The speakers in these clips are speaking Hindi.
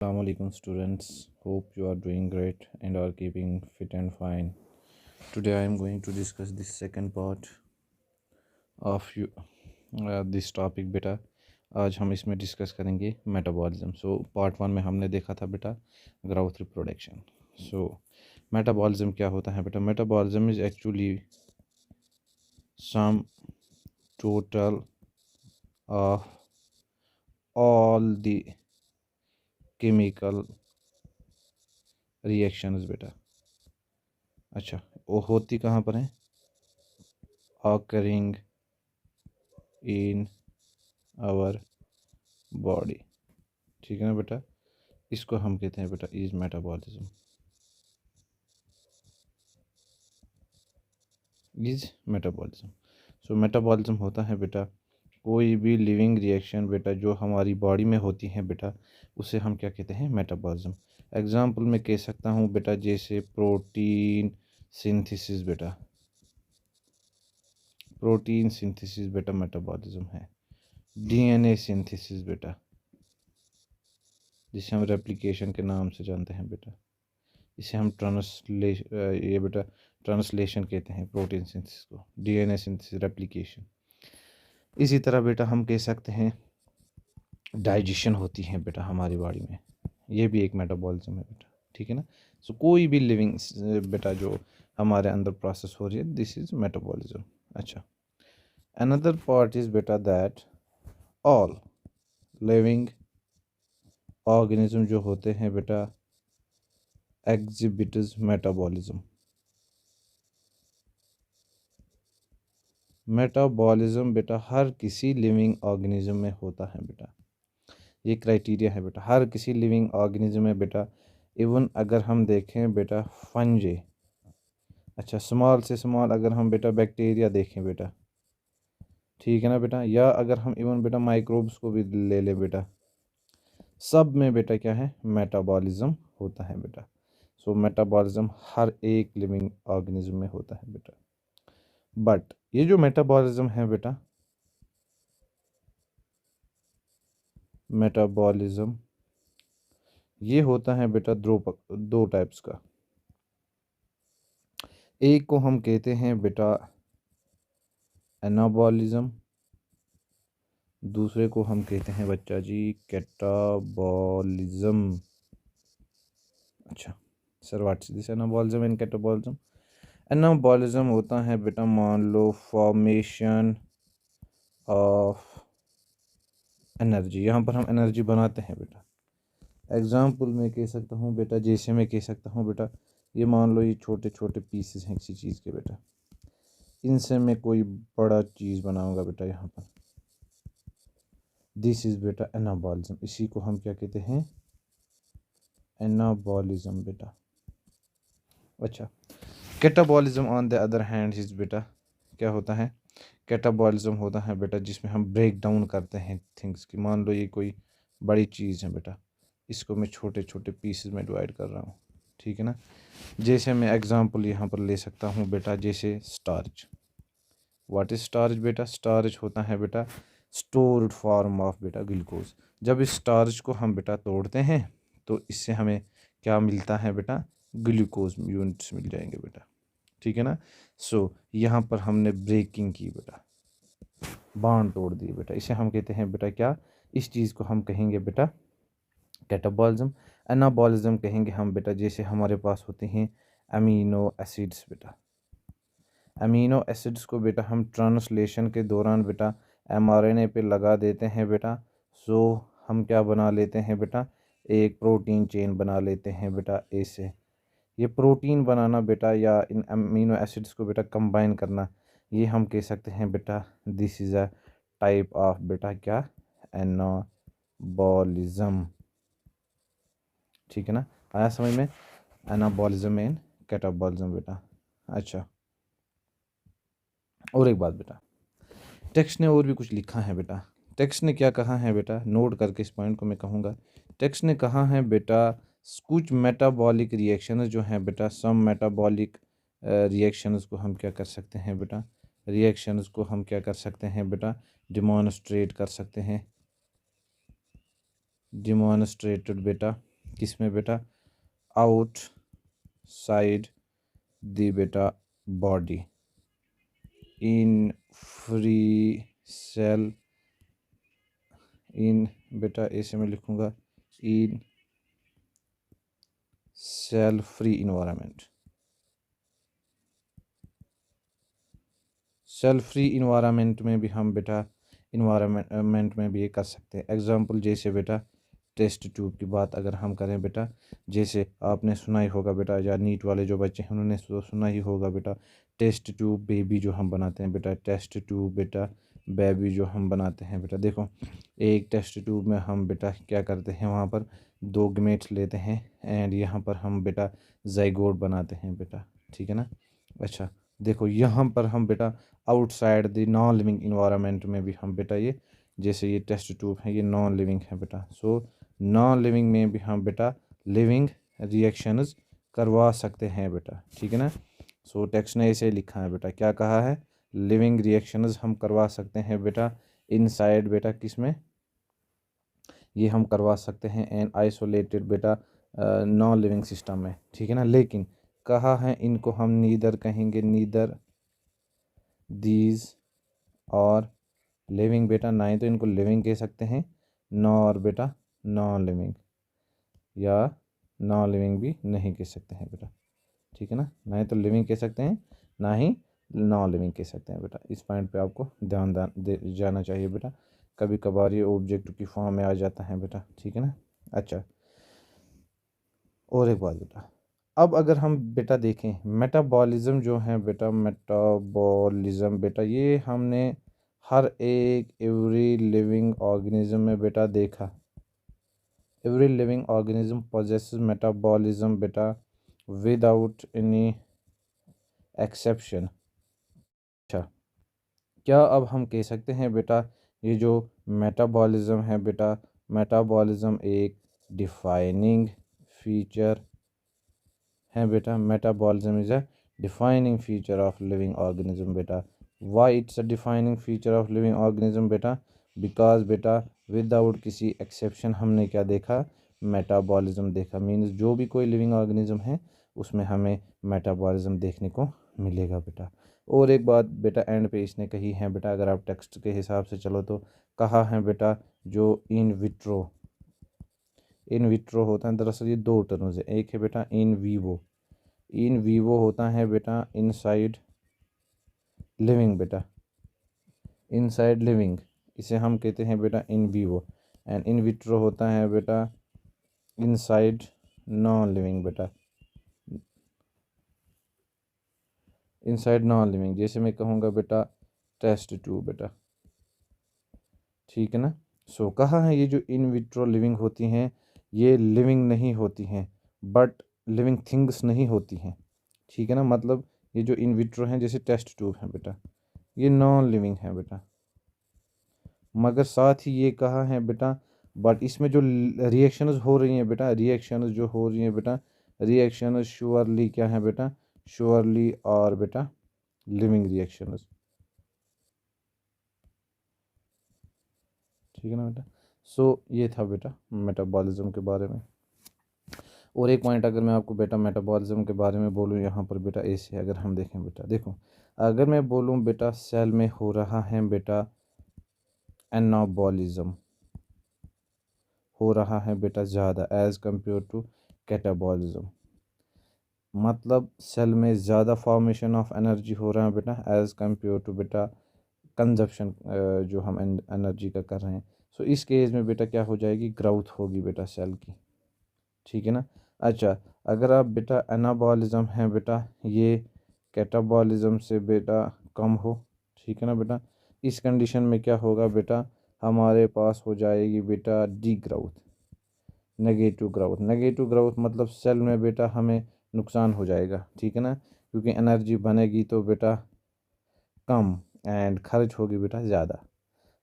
Assalamu alaikum students. Hope you are doing great and are keeping fit and fine. Today I am going to discuss the second part of this topic बेटा. आज हम इसमें डिस्कस करेंगे मेटाबॉलिज्म. सो पार्ट वन में हमने देखा था बेटा ग्रोथ रिप्रोडक्शन. सो मेटाबॉलिज्म क्या होता है बेटा? Metabolism is actually sum total of all the chemical reactions बेटा. अच्छा, वो होती कहाँ पर हैं? occurring in our body. ठीक है ना बेटा? इसको हम कहते हैं बेटा इज मेटाबॉलिज्म. सो मेटाबॉलिज्म होता है बेटा कोई भी लिविंग रिएक्शन बेटा जो हमारी बॉडी में होती हैं बेटा, उसे हम क्या कहते हैं? मेटाबॉलिज्म. एग्जाम्पल में कह सकता हूँ बेटा जैसे प्रोटीन सिंथेसिस बेटा. प्रोटीन सिंथेसिस बेटा मेटाबॉलिज्म है. डीएनए सिंथेसिस बेटा, जिसे हम रेप्लिकेशन के नाम से जानते हैं बेटा. इसे हम ट्रांसलेशन कहते हैं प्रोटीन सिंथेसिस को. DNA synthesis, replication. इसी तरह बेटा हम कह सकते हैं डाइजेशन होती है बेटा हमारी बॉडी में. ये भी एक मेटाबॉलिज्म है बेटा. ठीक है ना? सो कोई भी लिविंग बेटा जो हमारे अंदर प्रोसेस हो रही है, दिस इज मेटाबॉलिज्म. अच्छा, अनदर पार्ट इज बेटा दैट ऑल लिविंग ऑर्गेनिज्म जो होते हैं बेटा एग्जिबिट्स मेटाबॉलिज्म. मेटाबॉलिज्म बेटा हर किसी लिविंग ऑर्गेनिज्म में होता है बेटा. ये क्राइटेरिया है बेटा हर किसी लिविंग ऑर्गेनिज्म में बेटा. इवन अगर हम देखें बेटा फंजे, अच्छा स्मॉल से स्मॉल अगर हम बेटा बैक्टीरिया देखें बेटा, ठीक है ना बेटा, या अगर हम इवन बेटा माइक्रोब्स को भी ले लें बेटा, सब में बेटा क्या है? मेटाबॉलिज्म होता है बेटा. सो मेटाबॉलिज्म हर एक लिविंग ऑर्गेनिज्म में होता है बेटा. बट ये जो मेटाबॉलिज्म है बेटा, मेटाबॉलिज्म ये होता है बेटा दो टाइप्स का. एक को हम कहते हैं बेटा एनाबॉलिज्म, दूसरे को हम कहते हैं बच्चा जी कैटाबॉलिज्म. अच्छा sir, what is this anabolism and catabolism? Anabolism होता है बेटा मान लो फॉर्मेशन ऑफ एनर्जी. यहाँ पर हम एनर्जी बनाते हैं बेटा. एग्जाम्पल में कह सकता हूँ बेटा, जैसे मैं कह सकता हूँ बेटा, ये मान लो ये छोटे छोटे पीसेस हैं किसी चीज़ के बेटा, इनसे मैं कोई बड़ा चीज़ बनाऊंगा बेटा यहाँ पर. दिस इज़ बेटा एनाबॉलिज्म. इसी को हम क्या कहते हैं? एनाबॉलिज्म बेटा. अच्छा, catabolism on the other hand is बेटा क्या होता है? कैटाबॉलिज्म होता है बेटा जिसमें हम ब्रेक डाउन करते हैं थिंग्स की. मान लो ये कोई बड़ी चीज़ है बेटा, इसको मैं छोटे छोटे पीसेस में डिवाइड कर रहा हूँ. ठीक है ना? जैसे मैं एग्जांपल यहाँ पर ले सकता हूँ बेटा जैसे स्टार्च. व्हाट इज स्टार्च बेटा? स्टार्च होता है बेटा स्टोर्ड फॉर्म ऑफ बेटा ग्लूकोज. जब इस स्टार्च को हम बेटा तोड़ते हैं तो इससे हमें क्या मिलता है बेटा? ग्लूकोज यूनिट्स मिल जाएंगे बेटा. ठीक है ना? सो यहाँ पर हमने ब्रेकिंग की बेटा, बांध तोड़ दिए बेटा. इसे हम कहते हैं बेटा क्या? इस चीज़ को हम कहेंगे बेटा कैटाबॉलिज्म. एनाबॉलिज्म कहेंगे हम बेटा जैसे हमारे पास होते हैं अमीनो एसिड्स बेटा. अमीनो एसिड्स को बेटा हम ट्रांसलेशन के दौरान बेटा एमआरएनए पे लगा देते हैं बेटा. सो हम क्या बना लेते हैं बेटा? एक प्रोटीन चेन बना लेते हैं बेटा ऐसे. ये प्रोटीन बनाना बेटा या इन अमीनो एसिड्स को बेटा कंबाइन करना, ये हम कह सकते हैं बेटा this is a type of बेटा क्या? एनाबॉलिज्म. ठीक है ना? आया समझ में? एनाबॉलिज्म एंड कैटाबॉलिज्म बेटा. अच्छा, और एक बात बेटा, टेक्स्ट ने और भी कुछ लिखा है बेटा. टेक्स्ट ने क्या कहा है बेटा? नोट करके इस पॉइंट को मैं कहूँगा. टेक्स्ट ने कहा है बेटा कुछ मेटाबॉलिक रिएक्शंस जो हैं बेटा, सम मेटाबॉलिक रिएक्शंस को हम क्या कर सकते हैं बेटा? रिएक्शंस को हम क्या कर सकते हैं बेटा? डिमॉन्स्ट्रेट कर सकते हैं. डिमॉन्स्ट्रेटेड बेटा किस में बेटा, आउट साइड द बेटा body, in free cell, in बेटा ऐसे मैं लिखूँगा, in cell free environment. Cell free environment में भी हम बेटा इन्वायरमेंट में भी ये कर सकते हैं। एग्जांपल जैसे बेटा टेस्ट ट्यूब की बात अगर हम करें बेटा, जैसे आपने सुना ही होगा बेटा, या नीट वाले जो बच्चे हैं उन्होंने सुना ही होगा बेटा, टेस्ट ट्यूब बेबी जो हम बनाते हैं बेटा, टेस्ट ट्यूब बेटा बेबी जो हम बनाते हैं बेटा। देखो एक टेस्ट ट्यूब में हम बेटा क्या करते हैं, वहाँ पर 2 गमेट्स लेते हैं एंड यहाँ पर हम बेटा जाइगोट बनाते हैं बेटा, ठीक है ना। अच्छा देखो यहाँ पर हम बेटा outside the non living environment में भी हम बेटा ये, जैसे ये टेस्ट ट्यूब है ये नॉन लिविंग है बेटा, सो नॉन लिविंग में भी हम बेटा लिविंग रिएक्शंस करवा सकते हैं बेटा, ठीक है ना। सो टेक्स्ट ने ऐसे लिखा है बेटा, क्या कहा है, लिविंग रिएक्शंस हम करवा सकते हैं बेटा इनसाइड बेटा किस में, ये हम करवा सकते हैं एन आइसोलेटेड बेटा नॉन लिविंग सिस्टम में, ठीक है ना। लेकिन कहा है इनको हम नीदर कहेंगे, नीदर दीज और लिविंग बेटा, ना ही तो इनको लिविंग कह सकते हैं नॉर बेटा नॉन लिविंग, या नॉन लिविंग भी नहीं कह सकते हैं बेटा, ठीक है ना। ना ही तो लिविंग कह सकते हैं, ना ही नॉन लिविंग कह सकते हैं बेटा। इस पॉइंट पे आपको ध्यान दे जाना चाहिए बेटा, कभी कभार ये ऑब्जेक्ट की फॉर्म में आ जाता है बेटा, ठीक है ना। अच्छा और एक बात बेटा, अब अगर हम बेटा देखें मेटाबॉलिज्म जो है बेटा, मेटाबॉलिज्म बेटा ये हमने हर एक एवरी लिविंग ऑर्गेनिज्म में बेटा देखा, every living organism possesses metabolism बेटा विदाउट एनी एक्सेप्शन। अच्छा क्या अब हम कह सकते हैं बेटा ये जो मेटाबॉलिज्म है बेटा, मेटाबॉलिज्म एक डिफाइनिंग फीचर है बेटा, metabolism is a defining feature of living organism बेटा। Why it's a defining feature of living organism बेटा, बिकॉज बेटा विदाउट किसी एक्सेप्शन हमने क्या देखा, मेटाबॉलिज्म देखा, मीन्स जो भी कोई लिविंग ऑर्गेनिज्म है उसमें हमें मेटाबॉलिज्म देखने को मिलेगा बेटा। और एक बात बेटा एंड पे इसने कही है बेटा, अगर आप टेक्स्ट के हिसाब से चलो तो कहा है बेटा जो इन विट्रो, इन विट्रो होता है, दरअसल ये 2 टर्म्स है, एक है बेटा इन वीवो, इन वीवो होता है बेटा इनसाइड लिविंग बेटा, इनसाइड लिविंग इसे हम कहते हैं बेटा in vivo, and in vitro होता है बेटा इनसाइड नॉन लिविंग बेटा, इनसाइड नॉन लिविंग, जैसे मैं कहूँगा बेटा टेस्ट ट्यूब बेटा, ठीक है ना। सो कहा है ये जो इन विट्रो लिविंग होती हैं ये लिविंग नहीं होती हैं, बट लिविंग थिंग्स नहीं होती हैं, ठीक है ना। मतलब ये जो इन विट्रो हैं जैसे टेस्ट ट्यूब है बेटा ये नॉन लिविंग है बेटा, मगर साथ ही ये कहा है बेटा बट इसमें जो रिएक्शंस हो रही हैं बेटा, रिएक्शंस जो हो रही हैं बेटा, रिएक्शंस श्योरली क्या है बेटा, श्योरली और बेटा लिविंग रिएक्शंस, ठीक है ना बेटा। सो ये था बेटा मेटाबॉलिज्म के बारे में। और एक पॉइंट अगर मैं आपको बेटा मेटाबॉलिज्म के बारे में बोलूँ यहाँ पर बेटा ऐसे अगर हम देखें बेटा, देखो अगर मैं बोलूँ बेटा सेल में हो रहा है बेटा एनाबॉलिज्म, हो रहा है बेटा ज़्यादा एज़ कम्पेयर टू कैटाबॉलिज्म, मतलब सेल में ज़्यादा फॉर्मेशन ऑफ एनर्जी हो रहा है बेटा एज़ कम्पेयर टू बेटा कंजप्शन जो हम एनर्जी का कर रहे हैं। सो इस केस में बेटा क्या हो जाएगी, ग्रोथ होगी बेटा सेल की, ठीक है ना। अच्छा अगर आप बेटा एनाबॉलिज्म है बेटा ये कैटाबॉलिज्म से बेटा कम हो, ठीक है ना बेटा, इस कंडीशन में क्या होगा बेटा हमारे पास हो जाएगी बेटा D growth, negative growth, negative growth मतलब सेल में बेटा हमें नुकसान हो जाएगा, ठीक है ना, क्योंकि एनर्जी बनेगी तो बेटा कम एंड खर्च होगी बेटा ज़्यादा।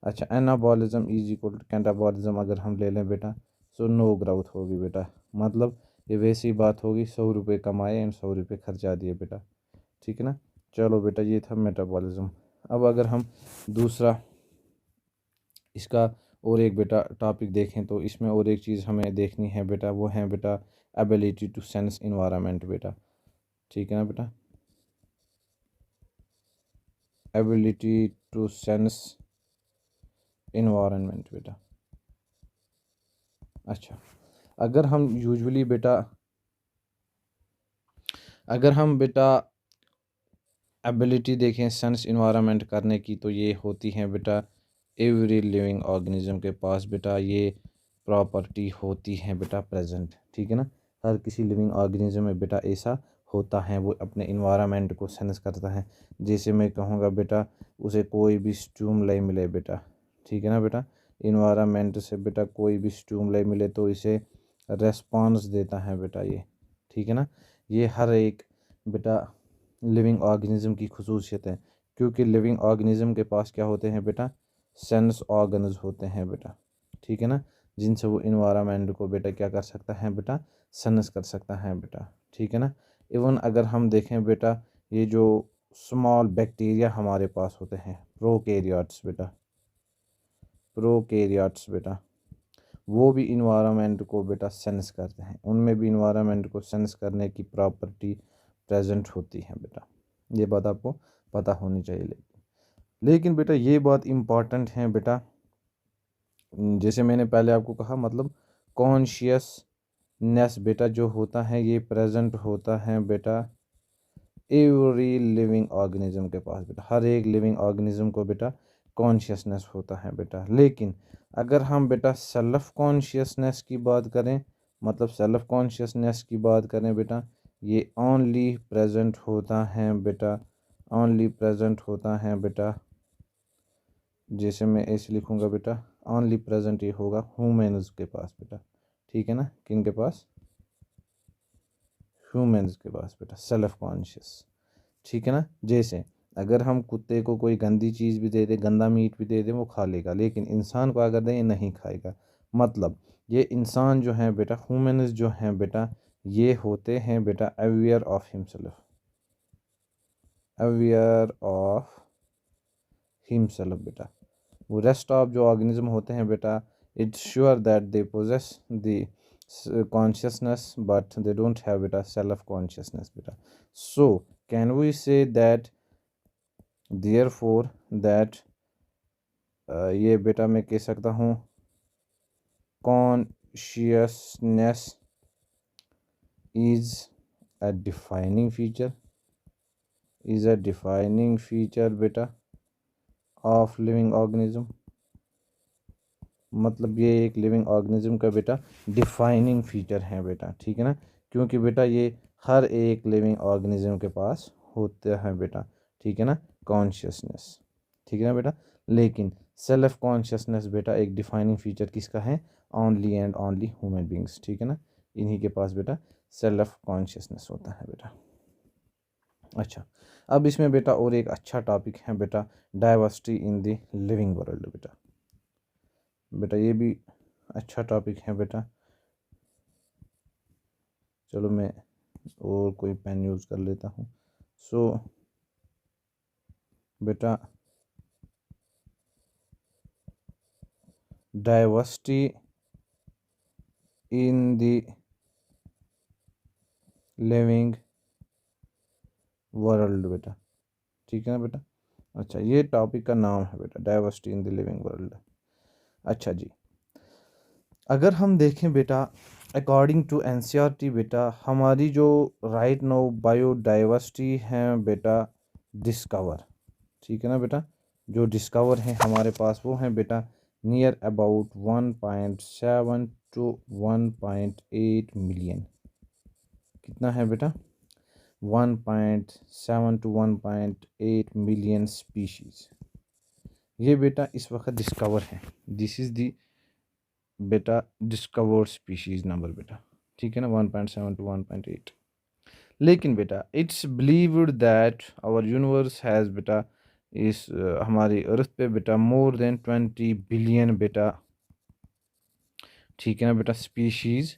अच्छा anabolism is equal to catabolism अगर हम ले लें बेटा, सो नो ग्रोथ होगी बेटा, मतलब ये वैसी बात होगी 100 रुपये कमाए एंड 100 रुपये खर्चा दिए बेटा, ठीक है ना। चलो बेटा ये था मेटाबॉलिज्म। अब अगर हम दूसरा इसका और एक बेटा टॉपिक देखें तो इसमें और एक चीज़ हमें देखनी है बेटा, वो है बेटा एबिलिटी टू सेंस इन्वायरमेंट बेटा। ठीक है ना बेटा, एबिलिटी टू सेंस इन्वायरमेंट बेटा। अच्छा, अगर हम यूजुअली बेटा, अगर हम बेटा एबिलिटी देखें सेंस इन्वायरमेंट करने की, तो ये होती है बेटा एवरी लिविंग ऑर्गेनिज्म के पास बेटा ये प्रॉपर्टी होती है बेटा प्रेजेंट। ठीक है ना, हर किसी लिविंग ऑर्गेनिज्म में बेटा ऐसा होता है, वो अपने इन्वायरमेंट को सेंस करता है। जैसे मैं कहूँगा बेटा, उसे कोई भी स्टिमुलाई मिले बेटा, ठीक है ना बेटा, इन्वायरमेंट से बेटा कोई भी स्टिमुलाई मिले तो इसे रेस्पॉन्स देता है बेटा ये। ठीक है ना, ये हर एक बेटा लिविंग ऑर्गेनिज्म की खुसूसियत है, क्योंकि लिविंग ऑर्गेनिज्म के पास क्या होते हैं बेटा, सेंस ऑर्गन्स होते हैं बेटा। ठीक है ना, जिनसे वो इन्वायरमेंट को बेटा क्या कर सकता है बेटा, सेंस कर सकता है बेटा। ठीक है ना, इवन अगर हम देखें बेटा, ये जो स्मॉल बैक्टीरिया हमारे पास होते हैं प्रोकैरियोट्स बेटा, प्रोकैरियोट्स बेटा, वो भी इन्वायरमेंट को बेटा सेंस करते हैं, उनमें भी इन्वायरमेंट को सेंस करने की प्रॉपर्टी प्रेजेंट होती है बेटा। ये बात आपको पता होनी चाहिए। लेकिन बेटा ये बात इम्पॉर्टेंट है बेटा, जैसे मैंने पहले आपको कहा, मतलब कॉन्शियसनेस बेटा जो होता है ये प्रेजेंट होता है बेटा एवरी लिविंग ऑर्गेनिज्म के पास बेटा, हर एक लिविंग ऑर्गेनिज्म को बेटा कॉन्शियसनेस होता है बेटा। लेकिन अगर हम बेटा सेल्फ कॉन्शियसनेस की बात करें, मतलब सेल्फ कॉन्शियसनेस की बात करें बेटा, ये ओनली प्रेजेंट होता है बेटा, ओनली प्रेजेंट होता है बेटा, जैसे मैं ऐसे लिखूंगा बेटा, ओनली प्रेजेंट ये होगा ह्यूमन्स के पास बेटा। ठीक है ना, किन के पास, ह्यूमन्स के पास बेटा सेल्फ कॉन्शियस। ठीक है ना, जैसे अगर हम कुत्ते को कोई गंदी चीज़ भी दे दे, गंदा मीट भी दे दे, वो खा लेगा, लेकिन इंसान को अगर दें ये नहीं खाएगा। मतलब ये इंसान जो है बेटा, ह्यूमन्स जो हैं बेटा, ये होते हैं बेटा aware of himself, aware of himself बेटा। वो रेस्ट ऑफ जो ऑर्गेनिज्म होते हैं बेटा, it's sure that they possess the consciousness but they don't have beta self consciousness beta. So can we say that therefore that ये बेटा मैं कह सकता हूँ consciousness is a defining feature, is a defining feature बेटा of living organism। मतलब ये एक लिविंग ऑर्गेनिज्म का बेटा डिफाइनिंग फीचर है बेटा। ठीक है ना, क्योंकि बेटा ये हर एक लिविंग ऑर्गेनिज्म के पास होता है बेटा। ठीक है ना, कॉन्शियसनेस। ठीक है ना बेटा, लेकिन सेल्फ कॉन्शियसनेस बेटा एक डिफाइनिंग फीचर किसका है, only and only human beings. ठीक है ना, इन्हीं के पास बेटा सेल्फ कॉन्शियसनेस होता है बेटा। अच्छा, अब इसमें बेटा और एक अच्छा टॉपिक है बेटा diversity in the living world बेटा। बेटा ये भी अच्छा टॉपिक है बेटा। चलो मैं और कोई पेन यूज़ कर लेता हूँ। सो बेटा diversity in the living world बेटा। ठीक है ना बेटा, अच्छा ये टॉपिक का नाम है बेटा diversity in the living world. अच्छा जी, अगर हम देखें बेटा अकॉर्डिंग टू एनसीईआरटी बेटा, हमारी जो राइट नाउ बायोडाइवर्सिटी है बेटा डिस्कवर। ठीक है ना बेटा, जो डिस्कवर है हमारे पास वो है बेटा नियर अबाउट 1.7 to 1.8 मिलियन। कितना है बेटा, 1.7 to 1.8 मिलियन स्पीशीज़। ये बेटा इस वक्त डिस्कवर है, दिस इज़ दी बेटा डिस्कवर्ड स्पीशीज़ नंबर बेटा। ठीक है ना, 1.7 to 1.8। लेकिन बेटा it's believed that our universe has बेटा इस हमारी अर्थ पे बेटा मोर देन 20 बिलियन बेटा। ठीक है ना बेटा, स्पीशीज़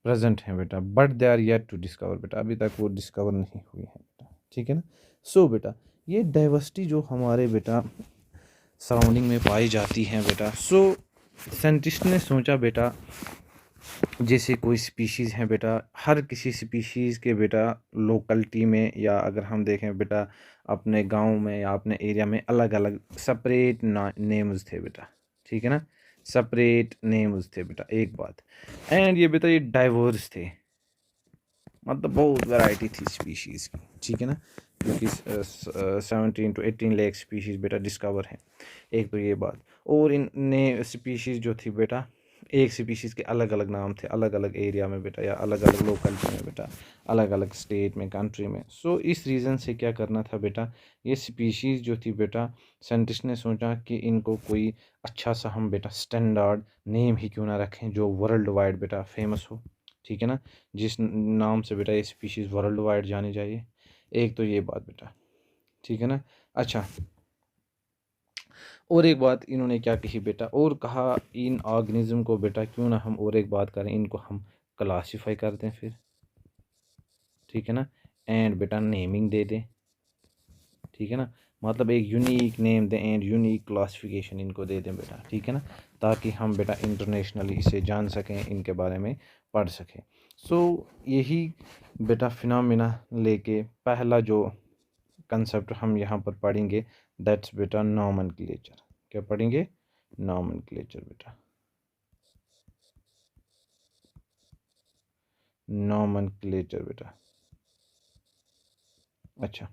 प्रेजेंट हैं बेटा, but they are yet to discover बेटा, अभी तक वो डिस्कवर नहीं हुई है बेटा। ठीक है ना, सो बेटा ये डाइवर्सिटी जो हमारे बेटा सराउंडिंग में पाई जाती हैं बेटा, सो साइंटिस्ट ने सोचा बेटा जैसे कोई स्पीशीज़ हैं बेटा, हर किसी स्पीशीज़ के बेटा लोकलिटी में, या अगर हम देखें बेटा अपने गांव में या अपने एरिया में अलग अलग सेपरेट नेम्स थे बेटा, ठीक है ना, सेपरेट नेम्स थे बेटा, एक बात। एंड ये बेटा ये डाइवर्स थे, मतलब बहुत वैरायटी थी स्पीशीज़ की, ठीक है ना, क्योंकि 17 to 18 लाख स्पीशीज़ बेटा डिस्कवर हैं, एक तो ये बात। और इन ने स्पीशीज़ जो थी बेटा, एक स्पीशीज़ के अलग अलग नाम थे अलग अलग एरिया में बेटा, या अलग अलग लोकलिटी में बेटा, अलग अलग स्टेट में, कंट्री में। सो इस रीज़न से क्या करना था बेटा, ये स्पीशीज़ जो थी बेटा, साइंटिस्ट ने सोचा कि इनको कोई अच्छा सा हम बेटा स्टैंडर्ड नेम ही क्यों ना रखें जो वर्ल्ड वाइड बेटा फेमस हो, ठीक है ना, जिस नाम से बेटा ये स्पीशीज़ वर्ल्ड वाइड जानी चाहिए, एक तो ये बात बेटा, ठीक है ना। अच्छा, और एक बात इन्होंने क्या कही बेटा, और कहा इन ऑर्गेनिज्म को बेटा क्यों ना हम और एक बात करें, इनको हम क्लासीफाई कर दें फिर, ठीक है ना, एंड बेटा नेमिंग दे दें, ठीक है ना, मतलब एक यूनिक नेम दें एंड यूनिक क्लासिफिकेशन इनको दे दें बेटा, ठीक है ना, ताकि हम बेटा इंटरनेशनली इसे जान सकें, इनके बारे में पढ़ सकें। सो यही बेटा फिनोमिना लेके पहला जो कंसेप्ट हम यहाँ पर पढ़ेंगे, दैट्स बेटा नॉमेनक्लेचर। क्या पढ़ेंगे? नॉमेनक्लेचर बेटा, नॉमेनक्लेचर बेटा। अच्छा,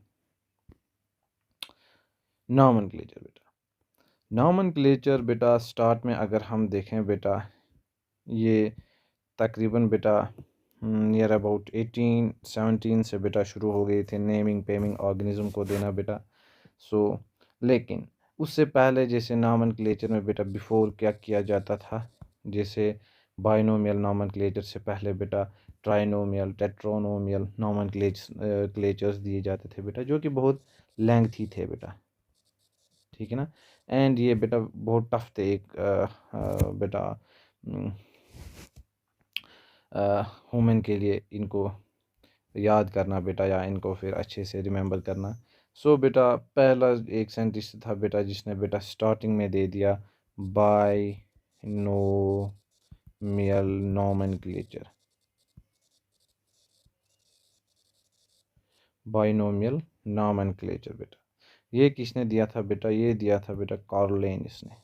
नॉमेनक्लेचर बेटा, नॉमेनक्लेचर बेटा स्टार्ट में अगर हम देखें बेटा, ये तकरीबन बेटा नियर अबाउट 1817 से बेटा शुरू हो गए थे नेमिंग पेमिंग ऑर्गेनिज्म को देना बेटा। सो लेकिन उससे पहले जैसे नॉमेनक्लेचर में बेटा बिफोर क्या किया जाता था, जैसे बाइनोमियल नॉमेनक्लेचर से पहले बेटा ट्राइनोमियल टेट्रोनोमियल नॉमेनक्लेचर्स दिए जाते थे बेटा, जो कि बहुत लेंथी थे बेटा, ठीक है ना। एंड ये बेटा बहुत टफ थे, एक बेटा ह्यूमन के लिए इनको याद करना बेटा, या इनको फिर अच्छे से रिमेंबर करना। सो बेटा पहला एक साइंटिस्ट था बेटा जिसने बेटा स्टार्टिंग में दे दिया बाइनोमियल नॉमेनक्लेचर, बाइनोमियल नॉमेनक्लेचर बेटा, ये किसने दिया था बेटा, ये दिया था बेटा कार्लिनियस ने,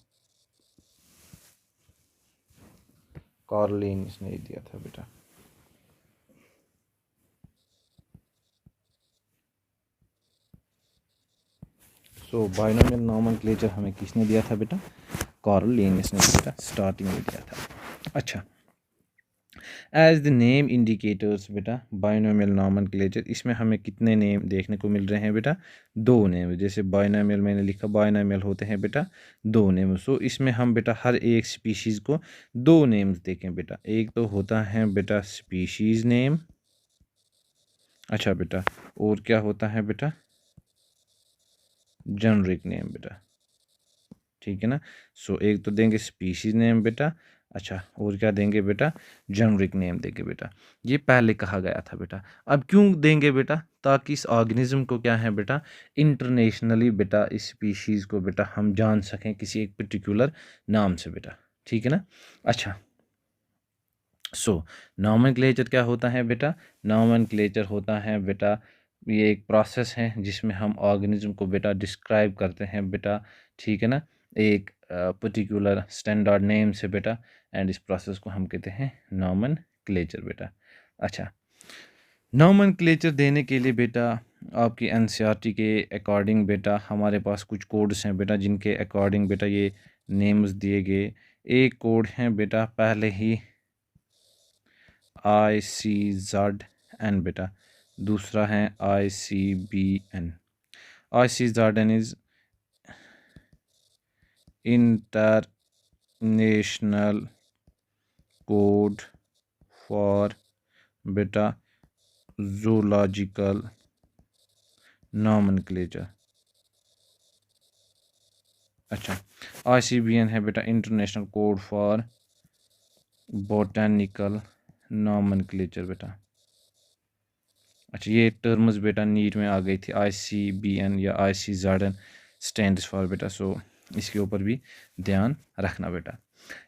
कार्लिनियस ने दिया था बेटा। सो बाइनोमियल नॉमेनक्लेचर हमें किसने दिया था बेटा, कार्लिनियस ने बेटा स्टार्टिंग में दिया था। अच्छा, एज द नेम इंडिकेटर्स बेटा बाइनोमियल नॉमेनक्लेचर, इसमें हमें कितने नेम देखने को मिल रहे हैं बेटा, दो नेम। जैसे बाइनोमियल मैंने लिखा, बाइनोमियल होते हैं बेटा दो नेम। सो इसमें हम बेटा हर एक स्पीशीज़ को दो नेम्स देखें बेटा, एक तो होता है बेटा स्पीशीज़ नेम, अच्छा बेटा, और क्या होता है बेटा जेनरिक नेम बेटा, ठीक है ना। सो एक तो देंगे स्पीशीज नेम बेटा, अच्छा, और क्या देंगे बेटा, जेनरिक नेम देंगे बेटा। ये पहले कहा गया था बेटा। अब क्यों देंगे बेटा, ताकि इस ऑर्गेनिज्म को क्या है बेटा इंटरनेशनली बेटा इस स्पीशीज़ को बेटा हम जान सकें किसी एक पर्टिकुलर नाम से बेटा, ठीक है ना। अच्छा, सो नॉमेनक्लेचर क्या होता है बेटा, नॉमेनक्लेचर होता है बेटा ये एक प्रोसेस है जिसमें हम ऑर्गेनिज्म को बेटा डिस्क्राइब करते हैं बेटा, ठीक है ना, एक पर्टिकुलर स्टैंडर्ड नेम से बेटा, एंड इस प्रोसेस को हम कहते हैं नॉमेनक्लेचर बेटा। अच्छा, नॉमेनक्लेचर देने के लिए बेटा आपकी एनसीईआरटी के अकॉर्डिंग बेटा हमारे पास कुछ कोड्स हैं बेटा, जिनके अकॉर्डिंग बेटा ये नेम्स दिए गए। एक कोड है बेटा पहले ही ICZN बेटा, दूसरा है ICBN। ICZN is international code for बेटा जूलॉजिकल नॉमेनक्लेचर। अच्छा, ICBN है बेटा international code for botanical nomenclature बेटा। अच्छा, ये टर्म्स बेटा नीट में आ गई थी, ICBN या ICZN स्टैंड्स फॉर बेटा, सो इसके ऊपर भी ध्यान रखना बेटा।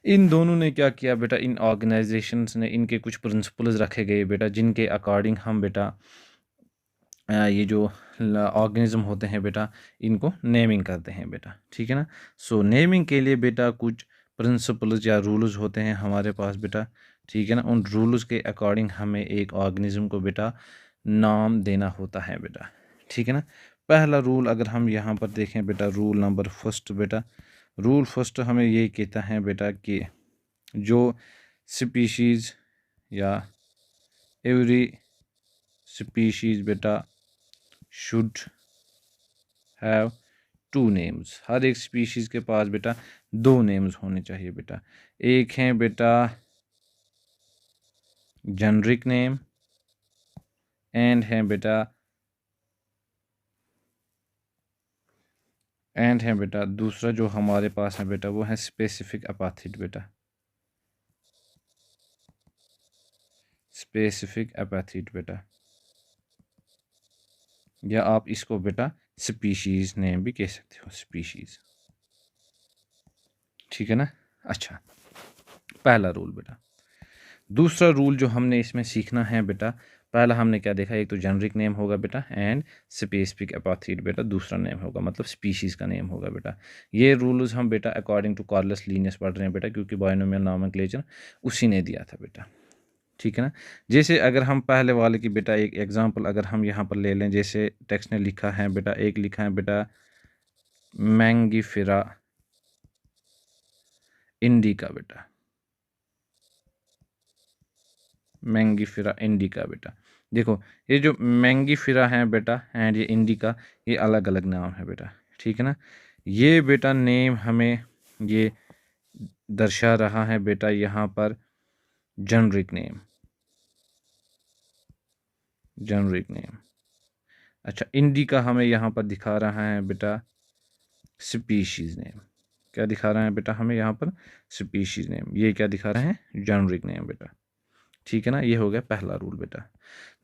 इन दोनों ने क्या किया बेटा, इन ऑर्गेनाइजेशंस ने इनके कुछ प्रिंसिपल्स रखे गए बेटा, जिनके अकॉर्डिंग हम बेटा ये जो ऑर्गेनिज्म होते हैं बेटा इनको नेमिंग करते हैं बेटा, ठीक है ना। सो नेमिंग के लिए बेटा कुछ प्रिंसिपल्स या रूल्स होते हैं हमारे पास बेटा, ठीक है ना। उन रूल्स के अकॉर्डिंग हमें एक ऑर्गेनिज्म को बेटा नाम देना होता है बेटा, ठीक है ना। पहला रूल अगर हम यहाँ पर देखें बेटा, रूल नंबर फर्स्ट बेटा, रूल फर्स्ट हमें ये कहता है बेटा कि जो स्पीशीज़ या एवरी स्पीशीज़ बेटा शुड हैव टू नेम्स, हर एक स्पीशीज़ के पास बेटा दो नेम्स होने चाहिए बेटा। एक है बेटा जेनरिक नेम एंड है बेटा दूसरा जो हमारे पास है बेटा वो है स्पेसिफिक एपिथेट बेटा, स्पेसिफिक एपिथेट बेटा, या आप इसको बेटा स्पीशीज़ नेम भी कह सकते हो, स्पीशीज़, ठीक है ना। अच्छा, पहला रूल बेटा। दूसरा रूल जो हमने इसमें सीखना है बेटा, पहला हमने क्या देखा, एक तो जेनरिक नेम होगा बेटा एंड स्पेसिफिक एपिथेट बेटा दूसरा नेम होगा, मतलब स्पीशीज़ का नेम होगा बेटा। ये रूल्स हम बेटा अकॉर्डिंग टू कार्लस लिनियस पढ़ रहे हैं बेटा, क्योंकि बायनोमियल नोमेनक्लेचर उसी ने दिया था बेटा, ठीक है ना। जैसे अगर हम पहले वाले की बेटा एक एग्जांपल अगर हम यहाँ पर ले लें, जैसे टेक्स्ट ने लिखा है बेटा, एक लिखा है बेटा मैंगीफेरा इंडिका बेटा, मैंगीफेरा इंडिका बेटा। देखो ये जो मैंगीफेरा है बेटा एंड ये इंडिका, ये अलग अलग नाम है बेटा, ठीक है ना। ये बेटा नेम हमें ये दर्शा रहा है बेटा यहाँ पर जेनरिक नेम, जेनरिक नेम। अच्छा, इंडिका हमें यहाँ पर दिखा रहा है बेटा स्पीशीज़ नेम, क्या दिखा रहा है बेटा हमें यहाँ पर स्पीशीज़ नेम, ये क्या दिखा रहे हैं जेनरिक नेम बेटा, ठीक है ना। ये हो गया पहला रूल बेटा।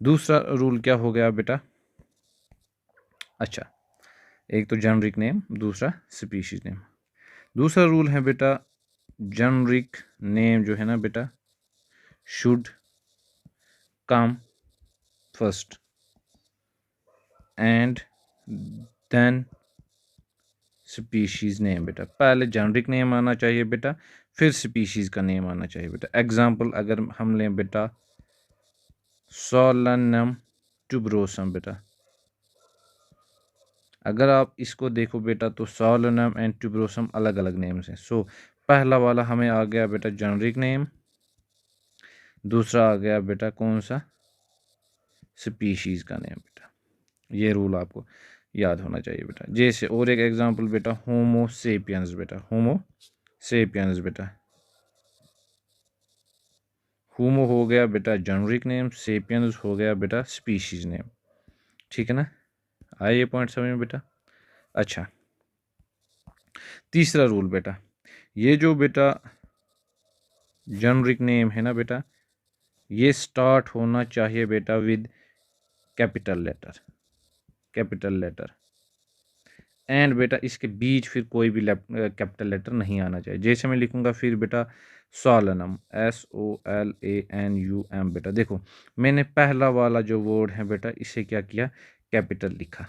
दूसरा रूल क्या हो गया बेटा, अच्छा एक तो जेनरिक नेम, दूसरा स्पीशीज़ नेम। दूसरा रूल है बेटा जेनरिक नेम जो है ना बेटा should come first and then species name बेटा, पहले जेनरिक नेम आना चाहिए बेटा फिर स्पीशीज़ का नेम आना चाहिए बेटा। एग्जांपल अगर हम लें बेटा सोलनम ट्यूबरोसम बेटा, अगर आप इसको देखो बेटा तो सोलनम एंड ट्यूबरोसम अलग अलग नेम्स हैं। सो पहला वाला हमें आ गया बेटा जेनरिक नेम, दूसरा आ गया बेटा कौन सा स्पीशीज़ का नेम बेटा। ये रूल आपको याद होना चाहिए बेटा। जैसे और एक एग्जांपल बेटा होमो सेपियंस बेटा, होमो सेपियंस बेटा, होमो हो गया बेटा जेनरिक नेम, सेपियंस हो गया बेटा स्पीशीज़ नेम, ठीक है ना। आए ये पॉइंट समझ में बेटा। अच्छा, तीसरा रूल बेटा, ये जो बेटा जेनरिक नेम है ना बेटा, ये स्टार्ट होना चाहिए बेटा with capital letter, capital letter and बेटा इसके बीच फिर कोई भी कैपिटल लेटर नहीं आना चाहिए। जैसे मैं लिखूंगा फिर बेटा सोलनम, SOLANUM बेटा, देखो मैंने पहला वाला जो वर्ड है बेटा इसे क्या किया, कैपिटल लिखा।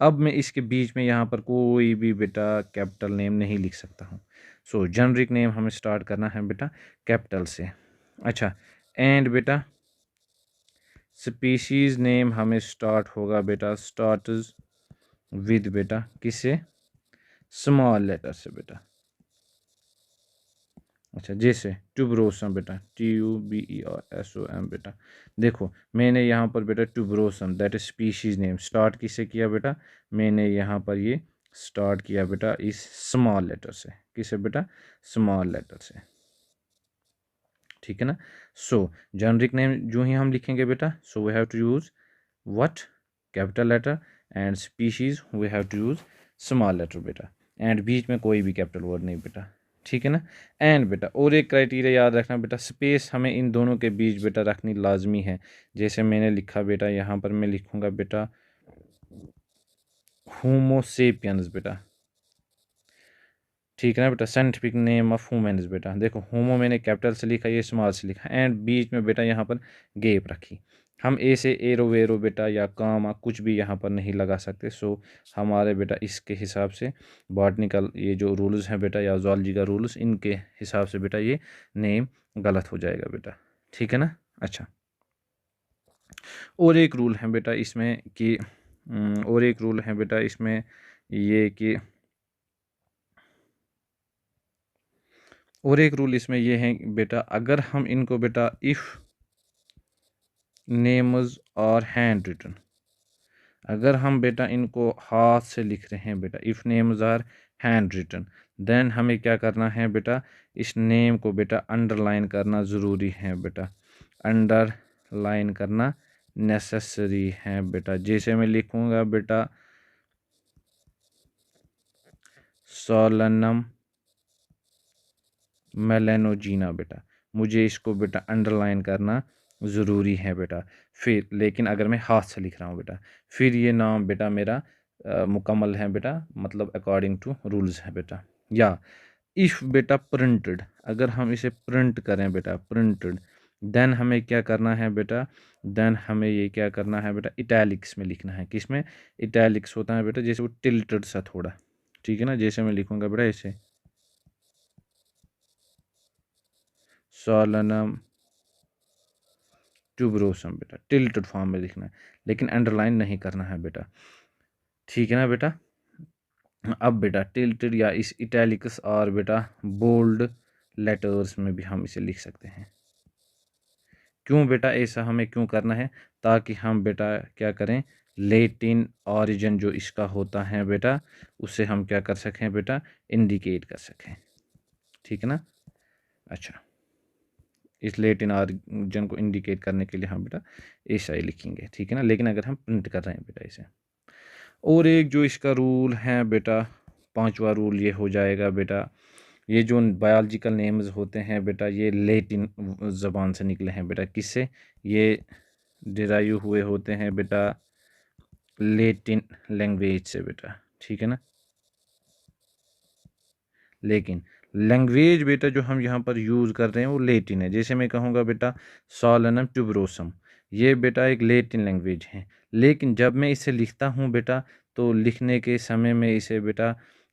अब मैं इसके बीच में यहाँ पर कोई भी बेटा कैपिटल नेम नहीं लिख सकता हूँ। सो जेनरिक नेम हमें स्टार्ट करना है बेटा कैपिटल से। अच्छा, एंड बेटा स्पीशीज़ नेम हमें स्टार्ट होगा बेटा, स्टार्ट्स विद बेटा किससे, स्मॉल लेटर से बेटा। अच्छा, जैसे ट्यूबरोसम बेटा TUBERSOM बेटा, देखो मैंने यहाँ पर बेटा tuberosum that is species name start किससे किया बेटा, मैंने यहाँ पर ये स्टार्ट किया बेटा इस स्मॉल लेटर से, किससे बेटा, स्मॉल लेटर से, ठीक है ना। सो जेनरिक नेम जो ही हम लिखेंगे बेटा, so we have to use what, capital letter, and species we have to use small letter बेटा, एंड बीच में कोई भी कैपिटल वर्ड नहीं बेटा, ठीक है ना। एंड बेटा और एक क्राइटेरिया याद रखना बेटा, स्पेस हमें इन दोनों के बीच बेटा रखनी लाजमी है। जैसे मैंने लिखा बेटा यहाँ पर मैं लिखूँगा बेटा होमो सेपियंस बेटा, ठीक है ना बेटा। साइंटिफिक नेम ऑफ वुमेन्स बेटा, देखो होमो मैंने कैपिटल से लिखा, ये स्मॉल से लिखा, एंड बीच में बेटा यहाँ पर गैप रखी। हम ए से एरो वेरो बेटा या कामा कुछ भी यहाँ पर नहीं लगा सकते। सो हमारे बेटा इसके हिसाब से बॉटनिकल ये जो रूल्स हैं बेटा या जूलॉजी का रूल्स, इनके हिसाब से बेटा ये नेम गलत हो जाएगा बेटा। ठीक है ना। अच्छा, और एक रूल है बेटा इसमें कि और एक रूल है बेटा इसमें ये कि और एक रूल इसमें ये है बेटा, अगर हम इनको बेटा इफ़ नेम्स और हैंड रिटन, अगर हम बेटा इनको हाथ से लिख रहे हैं बेटा, if names are hand written, then हमें क्या करना है बेटा, इस नेम को बेटा अंडरलाइन करना ज़रूरी है बेटा, अंडरलाइन करना नेसेसरी है बेटा। जैसे मैं लिखूँगा बेटा सोलनम मेलेनोजीना बेटा, मुझे इसको बेटा अंडरलाइन करना ज़रूरी है बेटा। फिर लेकिन अगर मैं हाथ से लिख रहा हूँ बेटा, फिर ये नाम बेटा मेरा मुकम्मल है बेटा, मतलब अकॉर्डिंग टू रूल्स है बेटा। या इफ़ बेटा प्रिंटेड, अगर हम इसे प्रिंट करें बेटा प्रिंटेड, देन हमें क्या करना है बेटा, देन हमें ये क्या करना है बेटा, इटैलिक्स में लिखना है। किस में इटैलिक्स होता है बेटा, जैसे वो टिल्टेड सा थोड़ा, ठीक है ना। जैसे मैं लिखूँगा बेटा इसे सोलनम ट्यूबरोसम बेटा, टिल्टेड फॉर्म में लिखना है, लेकिन अंडरलाइन नहीं करना है बेटा। ठीक है ना बेटा। अब बेटा टिल्टेड या इस इटैलिक्स और बेटा बोल्ड लेटर्स में भी हम इसे लिख सकते हैं। क्यों बेटा ऐसा हमें क्यों करना है, ताकि हम बेटा क्या करें, लेटिन ओरिजिन जो इसका होता है बेटा, उसे हम क्या कर सकें बेटा, इंडिकेट कर सकें। ठीक है ना। अच्छा, इस लेटिन ओरिजिन को इंडिकेट करने के लिए हम बेटा ऐसा ही लिखेंगे। ठीक है ना, लेकिन अगर हम प्रिंट कर रहे हैं बेटा इसे। और एक जो इसका रूल है बेटा, पांचवा रूल ये हो जाएगा बेटा, ये जो बायोलॉजिकल नेम्स होते हैं बेटा, ये लेटिन ज़बान से निकले हैं बेटा। किससे ये डिराइव हुए होते हैं बेटा, लेटिन लैंग्वेज से बेटा। ठीक है ना। लेकिन लैंग्वेज बेटा जो हम यहाँ पर यूज़ कर रहे हैं वो लेटिन है। जैसे मैं कहूँगा बेटा सोलनम ट्यूबरोसम, ये बेटा एक लेटिन लैंग्वेज है, लेकिन जब मैं इसे लिखता हूँ बेटा, तो लिखने के समय में इसे बेटा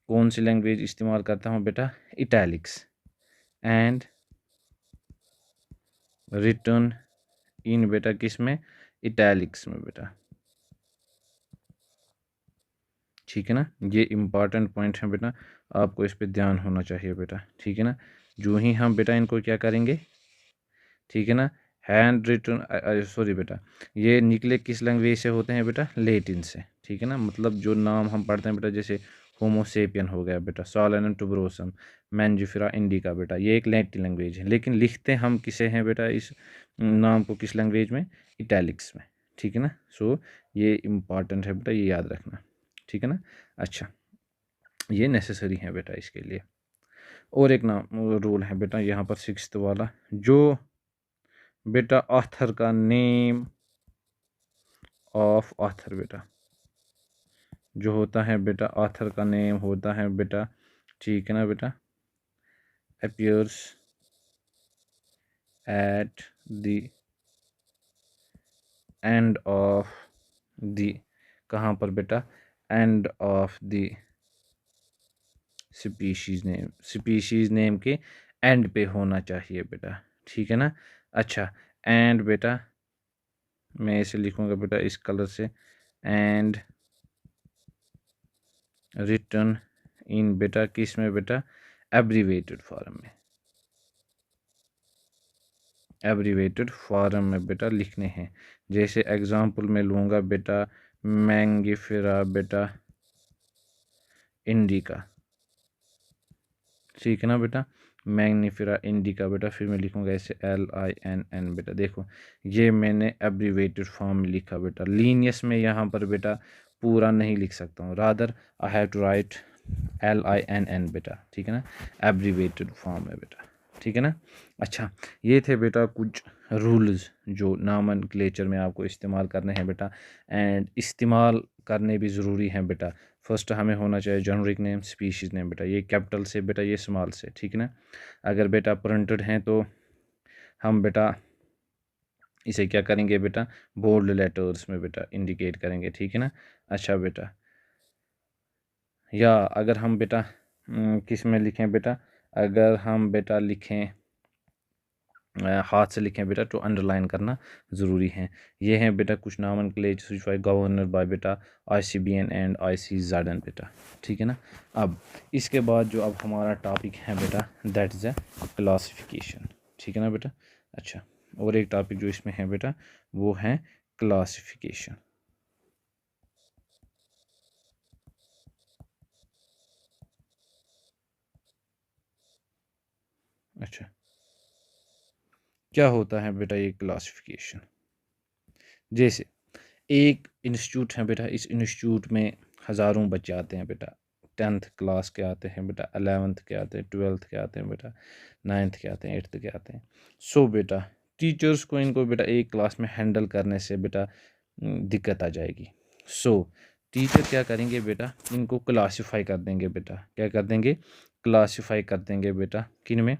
कौन सी लैंग्वेज इस्तेमाल करता हूँ बेटा, इटैलिक्स, एंड रिटर्न इन बेटा किस में, इटैलिक्स में बेटा। ठीक है ना, ये इम्पॉर्टेंट पॉइंट है बेटा, आपको इस पे ध्यान होना चाहिए बेटा। ठीक है ना, जो ही हम बेटा इनको क्या करेंगे, ठीक है ना, हैंड रिटन, सॉरी बेटा, ये निकले किस लैंग्वेज से होते हैं बेटा, लेटिन से। ठीक है ना, मतलब जो नाम हम पढ़ते हैं बेटा, जैसे होमोसेपियन हो गया बेटा, सोलनम ट्यूबरोसम, मैंजिफेरा इंडिका बेटा, ये एक लैटिन लैंग्वेज है, लेकिन लिखते हम किसे हैं बेटा, इस नाम को किस लैंग्वेज में, इटैलिक्स में। ठीक है ना। सो ये इम्पॉर्टेंट है बेटा, ये याद रखना। ठीक है ना। अच्छा, ये नेसेसरी है बेटा इसके लिए। और एक नाम रूल है बेटा यहाँ पर सिक्स्थ वाला, जो बेटा ऑथर का नेम ऑफ ऑथर बेटा जो होता है बेटा, ऑथर का नेम होता है बेटा, ठीक है ना बेटा, appears at the end of the, कहाँ पर बेटा, end of the species name के एंड पे होना चाहिए बेटा। ठीक है ना। अच्छा, एंड बेटा मैं इसे लिखूंगा बेटा इस कलर से, एंड रिटर्न इन बेटा किस में बेटा, एब्रीवेटेड फॉर्म में, एब्रीवेटेड फॉर्म में बेटा लिखने हैं। जैसे एग्जांपल में लूँगा बेटा मैंगिफेरा बेटा इंडिका, ठीक है ना बेटा, मैग्नीफेरा इंडिका बेटा, फिर मैं लिखूंगा ऐसे LINN बेटा। देखो ये मैंने एब्रीवेटेड फॉर्म में लिखा बेटा, लीनियस में यहाँ पर बेटा पूरा नहीं लिख सकता हूँ, rather I have to write LINN बेटा। ठीक है ना, एब्रीवेटेड फॉर्म है बेटा। ठीक है ना। अच्छा, ये थे बेटा कुछ रूल्स जो नॉमेनक्लेचर में आपको इस्तेमाल करने हैं बेटा, एंड इस्तेमाल करने भी ज़रूरी हैं बेटा, फर्स्ट हमें होना चाहिए जेनरिक नेम, स्पीशीज़ नेम बेटा, ये कैपिटल से बेटा, ये स्मॉल से, ठीक है ना। अगर बेटा प्रिंटेड हैं तो हम बेटा इसे क्या करेंगे बेटा, बोल्ड लेटर्स में बेटा इंडिकेट करेंगे, ठीक है ना। अच्छा बेटा, या अगर हम बेटा किस में लिखें बेटा, अगर हम बेटा लिखें हाथ से लिखें बेटा तो अंडरलाइन करना ज़रूरी है। ये हैं बेटा कुछ नॉमेनक्लेचर गवर्नर बाय बेटा ICBN एंड ICZN बेटा, ठीक है ना। अब इसके बाद जो अब हमारा टॉपिक है बेटा दैट इज़ अ क्लासिफिकेशन, ठीक है ना बेटा। अच्छा, और एक टॉपिक जो इसमें है बेटा वो है क्लासिफिकेशन। अच्छा, क्या होता है बेटा ये क्लासिफिकेशन, जैसे एक इंस्टीट्यूट है बेटा, इस इंस्टीट्यूट में हज़ारों बच्चे आते हैं बेटा, 10th क्लास के आते हैं बेटा, 11th के आते हैं, 12th के आते हैं बेटा, 9th के आते हैं, 8th के आते हैं। सो बेटा टीचर्स को इनको बेटा एक क्लास में हैंडल करने से बेटा दिक्कत आ जाएगी। सो टीचर क्या करेंगे बेटा, इनको क्लासीफाई कर देंगे बेटा, क्या कर देंगे, क्लासीफाई कर देंगे बेटा, किन में,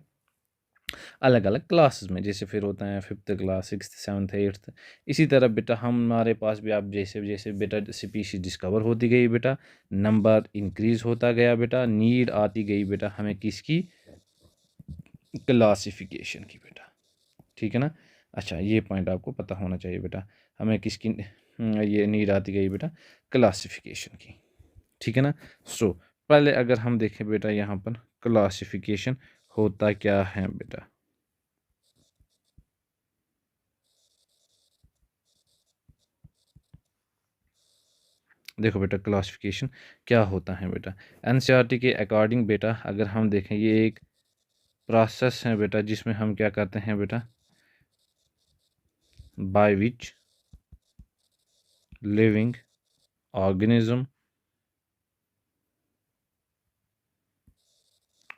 अलग अलग क्लासेस में, जैसे फिर होता है 5th class, 6th 7th 8th। इसी तरह बेटा हमारे पास भी आप जैसे जैसे बेटा स्पीशीज डिस्कवर होती गई बेटा, नंबर इंक्रीज होता गया बेटा, नीड आती गई बेटा हमें किसकी, क्लासिफिकेशन की बेटा, ठीक है ना। अच्छा, ये पॉइंट आपको पता होना चाहिए बेटा, हमें किसकी ये नीड आती गई बेटा, क्लासिफिकेशन की, ठीक है ना। सो पहले अगर हम देखें बेटा यहाँ पर क्लासिफिकेशन होता क्या है बेटा, देखो बेटा क्लासिफिकेशन क्या होता है बेटा, NCERT के अकॉर्डिंग बेटा अगर हम देखें ये एक प्रोसेस है बेटा जिसमें हम क्या करते हैं बेटा, by which living organism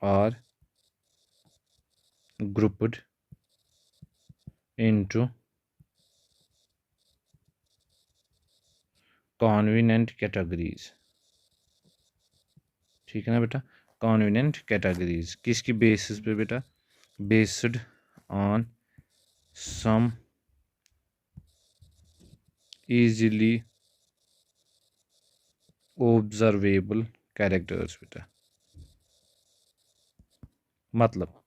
are grouped into convenient categories, ठीक है ना बेटा, कॉन्वेनेंट कैटेगरीज किसकी बेसिस पे बेटा, based on some easily observable characters बेटा। मतलब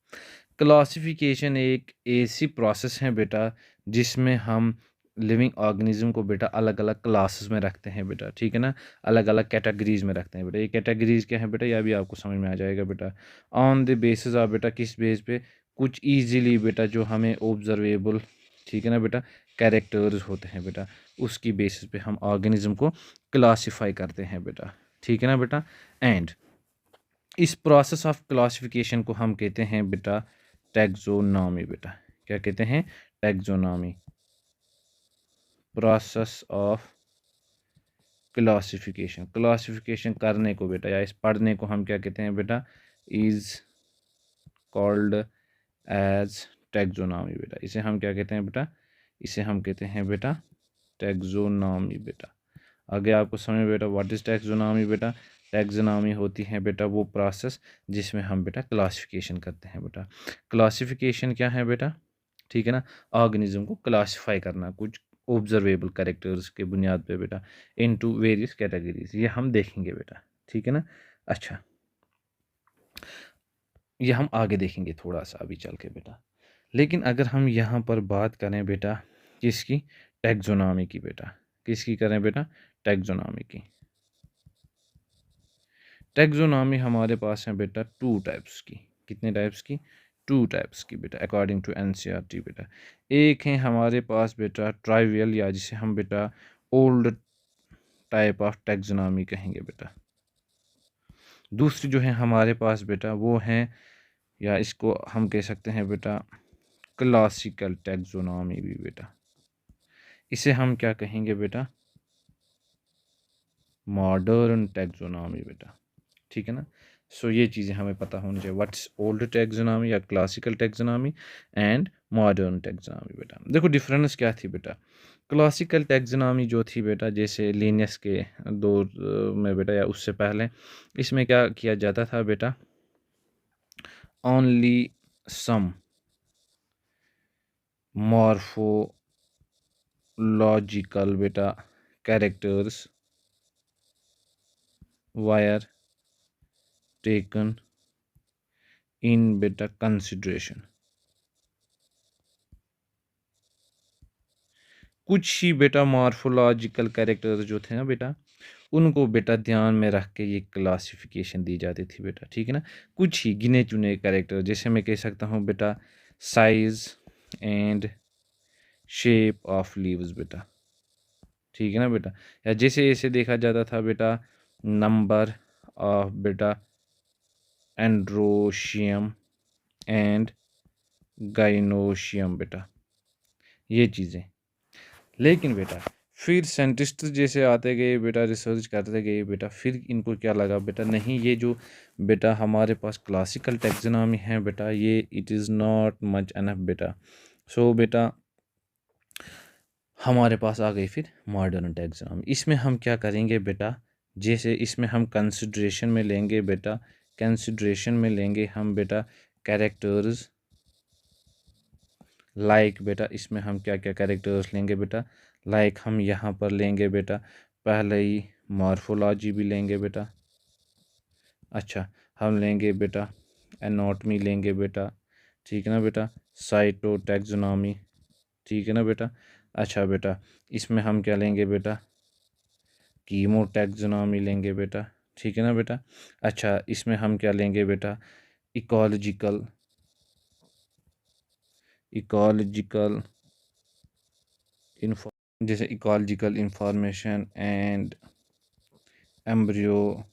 क्लासिफिकेशन एक ऐसी प्रोसेस है बेटा जिसमें हम लिविंग ऑर्गेनिज्म को बेटा अलग अलग क्लासेस में रखते हैं बेटा, ठीक है ना, अलग अलग कैटेगरीज में रखते हैं बेटा। ये कैटेगरीज क्या है बेटा, यह भी आपको समझ में आ जाएगा बेटा, ऑन द बेसिस ऑफ बेटा, किस बेस पे, कुछ इजीली बेटा जो हमें ऑब्जर्वेबल, ठीक है ना बेटा, कैरेक्टर्स होते हैं बेटा, उसकी बेसिस पे हम ऑर्गेनिज्म को क्लासीफाई करते हैं बेटा, ठीक है ना बेटा। एंड इस प्रोसेस ऑफ क्लासिफिकेशन को हम कहते हैं बेटा टैक्सोनॉमी बेटा, क्या कहते हैं, taxonomy, process of classification, classification करने को बेटा या इस पढ़ने को हम क्या कहते हैं बेटा, इज कॉल्ड एज टैक्सोनॉमी बेटा, इसे हम क्या कहते हैं बेटा, इसे हम कहते हैं बेटा टैक्सोनॉमी बेटा। आगे आपको समझ में बेटा व्हाट इज टैक्सोनॉमी बेटा, टैक्सोनॉमी होती है बेटा वो प्रोसेस जिसमें हम बेटा क्लासिफिकेशन करते हैं बेटा। क्लासिफिकेशन क्या है बेटा, ठीक है ना, ऑर्गेनिज्म को क्लासिफाई करना कुछ ऑब्जर्वेबल कैरेक्टर्स के बुनियाद पे बेटा इनटू वेरियस कैटेगरीज, ये हम देखेंगे बेटा, ठीक है ना। अच्छा, ये हम आगे देखेंगे थोड़ा सा अभी चल के बेटा, लेकिन अगर हम यहाँ पर बात करें बेटा किसकी, टैक्सोनॉमी की बेटा, किसकी करें बेटा, टैक्सोनॉमी की। टैक्सोनॉमी हमारे पास है बेटा टू टाइप्स की, कितने टाइप्स की, टू टाइप्स की बेटा अकॉर्डिंग टू NCERT बेटा। एक है हमारे पास बेटा ट्राइवियल या जिसे हम बेटा ओल्ड टाइप ऑफ टैक्सोनॉमी कहेंगे बेटा। दूसरी जो है हमारे पास बेटा वो है, या इसको हम कह सकते हैं बेटा क्लासिकल टैक्सोनॉमी भी बेटा, इसे हम क्या कहेंगे बेटा, मॉडर्न टैक्सोनॉमी बेटा, ठीक है ना। सो ये चीज़ें हमें पता होनी चाहिए, व्हाट्स ओल्ड टैक्सोनॉमी या classical taxonomy and modern taxonomy बेटा। देखो डिफरेंस क्या थी बेटा। क्लासिकल टैक्सोनॉमी जो थी बेटा, जैसे लिनियस के दौर में बेटा या उससे पहले, इसमें क्या किया जाता था बेटा, ओनली सम मॉर्फोलॉजिकल बेटा कैरेक्टर्स were taken in बेटा कंसिडरेशन। कुछ ही बेटा मॉर्फोलॉजिकल कैरेक्टर्स जो थे ना बेटा, उनको बेटा ध्यान में रख के ये क्लासिफिकेशन दी जाती थी बेटा, ठीक है ना। कुछ ही गिने चुने कैरेक्टर, जैसे मैं कह सकता हूँ बेटा size and shape of leaves बेटा, ठीक है ना बेटा। या जैसे ऐसे देखा जाता था बेटा नंबर ऑफ बेटा एंड्रोशियम एंड गाइनोशियम बेटा, ये चीज़ें। लेकिन बेटा फिर साइंटिस्ट जैसे आते गए बेटा, रिसर्च करते गए बेटा, फिर इनको क्या लगा बेटा, नहीं ये जो बेटा हमारे पास क्लासिकल टैक्सोनॉमी है बेटा, ये it is not much enough बेटा। सो बेटा हमारे पास आ गई फिर मॉडर्न टैक्सोनॉमी। इसमें हम क्या करेंगे बेटा, जैसे इसमें हम कंसिडरेशन में लेंगे बेटा, कंसिडरेशन में लेंगे हम बेटा कैरेक्टर्स लाइक बेटा, इसमें हम क्या क्या कैरेक्टर्स लेंगे बेटा, लाइक हम यहाँ पर लेंगे बेटा पहले ही मॉर्फोलॉजी भी लेंगे बेटा। अच्छा, हम लेंगे बेटा एनाटॉमी लेंगे बेटा, ठीक है ना बेटा, साइटोटैक्सोनॉमी, ठीक है ना बेटा। अच्छा बेटा इसमें हम क्या लेंगे बेटा, कीमोटैक्सोनॉमी लेंगे बेटा, ठीक है ना बेटा। अच्छा इसमें हम क्या लेंगे बेटा, इकोलॉजिकल इकोलॉजिकल इन्फो जैसे ecological information and embryological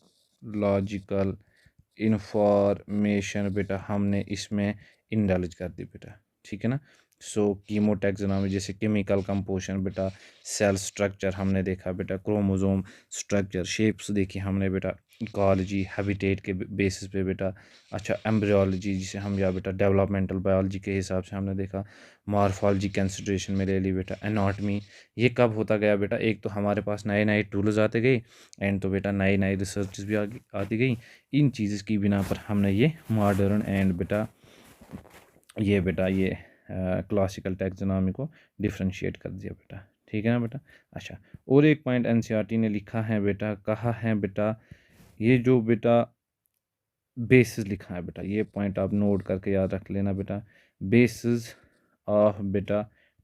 information बेटा हमने इसमें इंडल्ज कर दी बेटा, ठीक है ना। सो कीमोटैक्सोनॉमी जैसे केमिकल कंपोजिशन बेटा, सेल स्ट्रक्चर हमने देखा बेटा, क्रोमोसोम स्ट्रक्चर शेप्स देखी हमने बेटा, इकोलॉजी हैबिटेट के बेसिस पे बेटा। अच्छा एम्ब्रियोलॉजी जिसे हम या बेटा डेवलपमेंटल बायोलॉजी के हिसाब से हमने देखा, मॉर्फोलॉजी कंसिडरेशन में ले ली बेटा, एनाटॉमी। ये कब होता गया बेटा, एक तो हमारे पास नए नए टूल्स आते गए एंड तो बेटा नई नई रिसर्च भी आती गई। इन चीज़ की बिना पर हमने ये मॉडर्न एंड बेटा ये क्लासिकल टैक्सोनॉमी को डिफ्रेंशिएट कर दिया बेटा, ठीक है ना बेटा। अच्छा और एक पॉइंट एनसीईआरटी ने लिखा है बेटा, कहा है बेटा, ये जो बेटा बेसिस लिखा है बेटा, ये पॉइंट आप नोट करके याद रख लेना बेटा, बेसिस ऑफ बेटा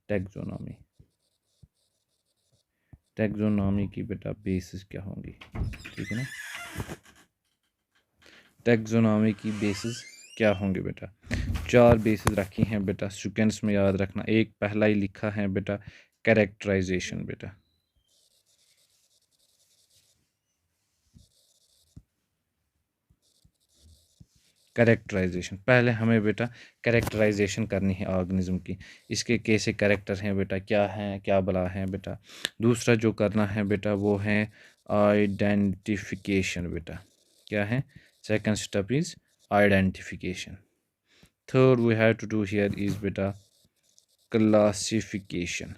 टैक्सोनॉमी, टैक्सोनॉमी की बेटा बेसिस क्या होंगी, ठीक है ना। टैक्सोनॉमी की बेसिस क्या होंगे बेटा, चार बेसिस रखी हैं बेटा, सीक्वेंस में याद रखना। एक पहला ही लिखा है बेटा कैरेक्टराइजेशन बेटा, कैरेक्टराइजेशन पहले हमें बेटा कैरेक्टराइजेशन करनी है ऑर्गेनिज्म की, इसके कैसे कैरेक्टर हैं बेटा, क्या हैं क्या बला हैं बेटा। दूसरा जो करना है बेटा वो है आइडेंटिफिकेशन बेटा, क्या है, second step is identification. Third we have to do here is बेटा क्लासिफिकेशन।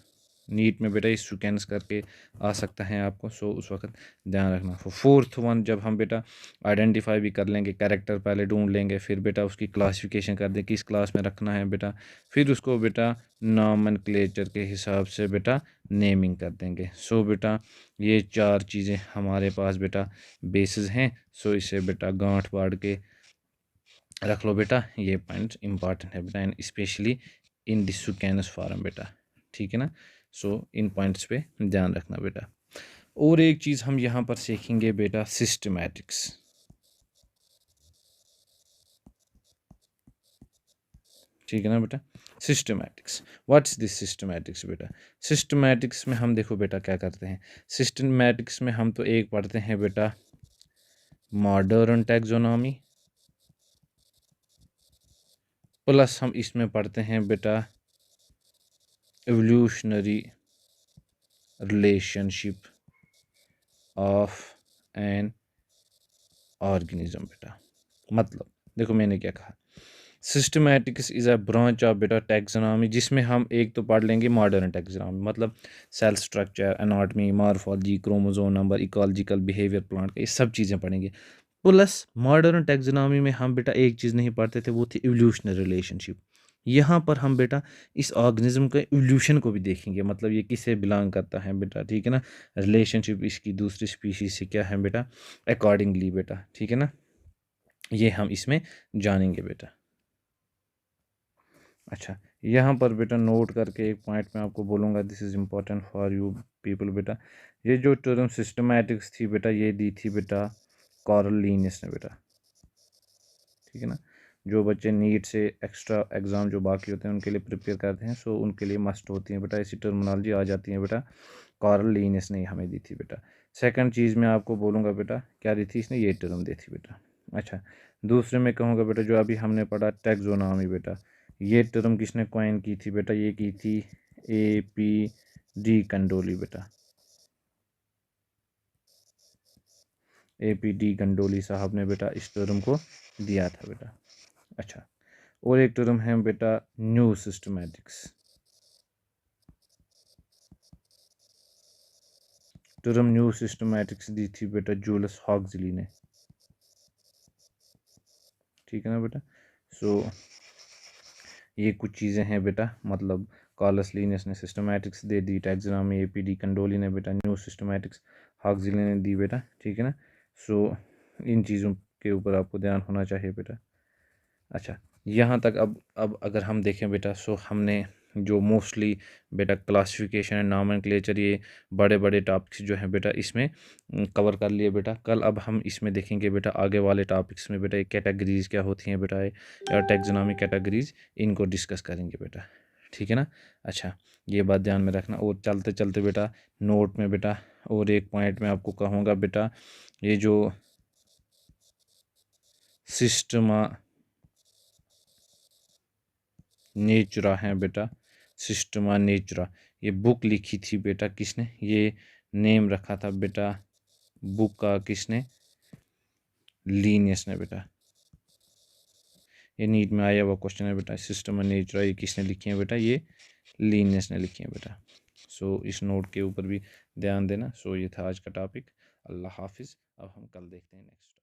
नीट में बेटा इस सिक्वेंस करके आ सकता है आपको, सो उस वक्त ध्यान रखना। फोर्थ वन जब हम बेटा आइडेंटिफाई भी कर लेंगे, कैरेक्टर पहले ढूंढ लेंगे, फिर बेटा उसकी क्लासिफिकेशन कर दें किस क्लास में रखना है बेटा, फिर उसको बेटा नॉमेनक्लेचर के हिसाब से बेटा नेमिंग कर देंगे। सो बेटा ये चार चीज़ें हमारे पास बेटा बेसिस हैं। सो इसे बेटा गांठ बांध के रख लो बेटा, ये पॉइंट इंपॉर्टेंट है बेटा and specially in this canvas form बेटा, ठीक है ना। सो इन पॉइंट्स पे ध्यान रखना बेटा। और एक चीज़ हम यहाँ पर सीखेंगे बेटा सिस्टमैटिक्स, ठीक है ना बेटा। सिस्टमैटिक्स, व्हाट्स दिस सिस्टमैटिक्स बेटा, सिस्टमैटिक्स में हम देखो बेटा क्या करते हैं, सिस्टमैटिक्स में हम तो एक पढ़ते हैं बेटा मॉडर्न टैक्सोनॉमी, प्लस हम इसमें पढ़ते हैं बेटा evolutionary relationship of an organism बेटा। मतलब देखो मैंने क्या कहा, systematics is a branch of बेटा टैक्सोनॉमी, जिसमें हम एक तो पढ़ लेंगे मॉडर्न टैक्सोनॉमी, मतलब cell structure, anatomy, morphology, chromosome number, ecological behaviour, plant का, ये सब चीज़ें पढ़ेंगे। प्लस मॉडर्न टैक्सोनॉमी में हम बेटा एक चीज़ नहीं पढ़ते थे, वो थी इवोल्यूशनरी रिलेशनशिप। यहाँ पर हम बेटा इस ऑर्गेनिज्म के इवोल्यूशन को भी देखेंगे, मतलब ये किससे बिलोंग करता है बेटा, ठीक है ना, रिलेशनशिप इसकी दूसरी स्पीशीज से क्या है बेटा, अकॉर्डिंगली बेटा, ठीक है ना, ये हम इसमें जानेंगे बेटा। अच्छा, यहाँ पर बेटा नोट करके एक पॉइंट में आपको बोलूँगा, this is important for you people बेटा। ये जो टर्म सिस्टमैटिक्स थी बेटा, ये दी थी बेटा कॉरल लीनियस ने बेटा, ठीक है ना। जो बच्चे नीट से एक्स्ट्रा एग्ज़ाम जो बाकी होते हैं उनके लिए प्रिपेयर करते हैं, सो उनके लिए मस्ट होती है बेटा, ऐसी टर्मिनोलॉजी आ जाती है बेटा, कॉरल लीनियस ने हमें दी थी बेटा। सेकंड चीज़ मैं आपको बोलूँगा बेटा, क्या दी थी इसने, ये टर्म दी थी बेटा। अच्छा, दूसरे में कहूँगा बेटा, जो अभी हमने पढ़ा टैक्सोनॉमी बेटा, ये टर्म किसने कॉइन की थी बेटा, ये की थी A.P.D. कंडोली बेटा, A.P.D. कंडोली साहब ने बेटा इस टर्म को दिया था बेटा। अच्छा, और एक टर्म है बेटा new systematics, term new systematics दी थी बेटा जूलियस हॉक्सली ने, ठीक है ना बेटा। सो ये कुछ चीज़ें हैं बेटा, मतलब कार्लस लीनियस ने सिस्टमैटिक्स दे दी, टैक्सोनॉमी A.P.D. कंडोली ने बेटा न्यू सिस्टमैटिक्स हॉक्सली ने दी बेटा, ठीक है ना। सो इन चीज़ों के ऊपर आपको ध्यान होना चाहिए बेटा। अच्छा, यहाँ तक अब अगर हम देखें बेटा, सो हमने जो मोस्टली बेटा क्लासिफिकेशन एंड नॉमेनक्लेचर, ये बड़े बड़े टॉपिक्स जो हैं बेटा इसमें कवर कर लिए बेटा। कल अब हम इसमें देखेंगे बेटा आगे वाले टॉपिक्स में बेटा, ये कैटेगरीज क्या होती हैं बेटा, या टैक्सोनॉमी कैटेगरीज, इनको डिस्कस करेंगे बेटा, ठीक है ना। अच्छा, ये बात ध्यान में रखना। और चलते चलते बेटा नोट में बेटा और एक पॉइंट में आपको कहूँगा बेटा, ये जो सिस्टमा नेचुरा है बेटा, सिस्टमा नेचुरा, ये बुक लिखी थी बेटा किसने, ये नेम रखा था बेटा बुक का किसने, लीनियस ने बेटा। ये नीट में आया हुआ क्वेश्चन है बेटा, सिस्टमा नेचुरा ये किसने लिखी है बेटा, ये लीनियस ने लिखी है बेटा। सो इस नोट के ऊपर भी ध्यान देना। सो ये था आज का टॉपिक। अल्लाह हाफिज़। अब हम कल देखते हैं नेक्स्ट।